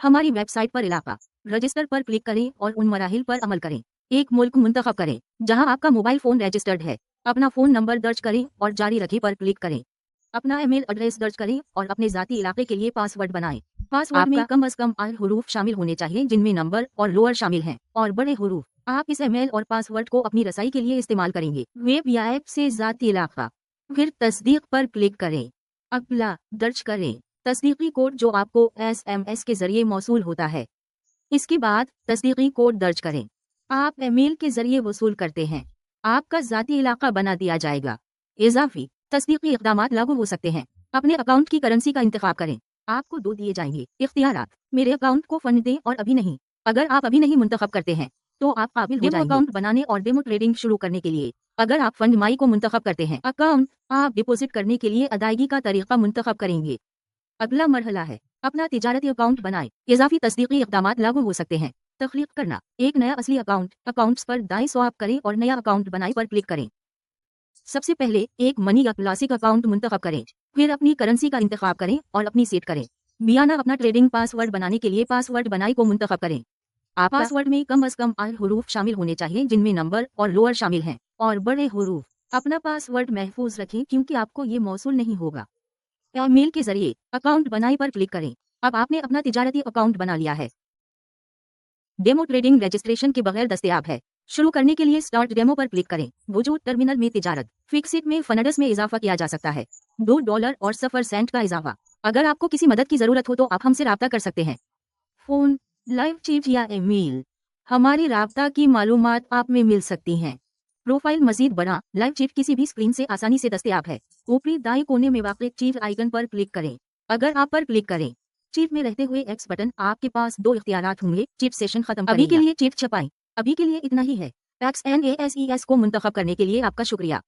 हमारी वेबसाइट पर इलाका रजिस्टर पर क्लिक करें और उन मराहिल पर अमल करें। एक मुल्क मुंतखब करें जहां आपका मोबाइल फोन रजिस्टर्ड है। अपना फोन नंबर दर्ज करें और जारी रखें पर क्लिक करें। अपना ईमेल एड्रेस दर्ज करें और अपने जाती इलाके के लिए पासवर्ड बनाएं। पासवर्ड में कम से कम 8 हुरूफ शामिल होने चाहिए, जिनमें नंबर और लोअर शामिल हैं, और बड़े हुरूफ। आप इस ईमेल और पासवर्ड को अपनी रसाई के लिए इस्तेमाल करेंगे। वेब या ऐप से जाती इलाका, फिर तस्दीक पर क्लिक करें। अगला दर्ज करें तस्दीकी कोड जो आपको SMS के जरिए मौसूल होता है। इसके बाद तस्दीकी कोड दर्ज करें। आप ईमेल के जरिए वसूल करते हैं, आपका जाती इलाका बना दिया जाएगा। इजाफी तस्दीकी इक़दामात लागू हो सकते हैं। अपने अकाउंट की करेंसी का इंतखाब करें। आपको 2 दिए जाएंगे इख्तियारात। मेरे अकाउंट को फंड दें और अभी नहीं। अगर आप अभी नहीं मुंतखब करते हैं तो आप काबिल हो जाएंगे अकाउंट बनाने और डेमो ट्रेडिंग शुरू करने के लिए। अगर आप फंड माई को मुंतखब करते हैं अकाउंट, आप डिपॉजिट करने के लिए अदायगी का तरीका मुंतखब करेंगे। अगला मरहला है अपना तिजारती अकाउंट बनाएं। इजाफी तस्दीकी इक़दामात लागू हो सकते हैं। तख्लीक करना एक नया असली अकाउंट्स पर दाएं स्वाइप करें और नया अकाउंट बनाए पर क्लिक करें। सबसे पहले एक मनी या क्लासिक अकाउंट मुंतखब करें, फिर अपनी करेंसी का इंतखाब करें और अपनी सेट करें। मियाना अपना ट्रेडिंग पासवर्ड बनाने के लिए पासवर्ड बनाई को मुंतखब करें। आप पासवर्ड में कम से कम 8 हुरूफ शामिल होने चाहिए, जिनमें नंबर और लोअर शामिल हैं, और बड़े हुरूफ। अपना पासवर्ड महफूज रखें क्योंकि आपको ये मौसूल नहीं होगा। ईमेल के जरिए अकाउंट बनाई पर क्लिक करें। अब आपने अपना तिजारती अकाउंट बना लिया है। डेमो ट्रेडिंग रजिस्ट्रेशन के बगैर दस्तयाब है। शुरू करने के लिए स्टार्ट डेमो पर क्लिक करें। वजूद टर्मिनल में तिजारत फिक्सिट में फंड्स में इजाफा किया जा सकता है। $2 और 0 सेंट का इजाफा। अगर आपको किसी मदद की जरूरत हो तो आप हमसे राब्ता कर सकते हैं। फोन, लाइव चैट या ईमेल। हमारी राब्ता की मालूमात आप में मिल सकती हैं। प्रोफाइल मजीद बड़ा लाइव चैट किसी भी स्क्रीन से आसानी से दस्तयाब है। ऊपरी दाएं कोने में वाक़ई चैट आइकन पर क्लिक करें। अगर आप पर क्लिक करें चैट में रहते हुए एक्स बटन, आपके पास 2 इख्तियारात होंगे। चैट सेशन खत्म अभी के लिए चैट छपाएं। अभी के लिए इतना ही है। XNASES को मुंतखब करने के लिए आपका शुक्रिया।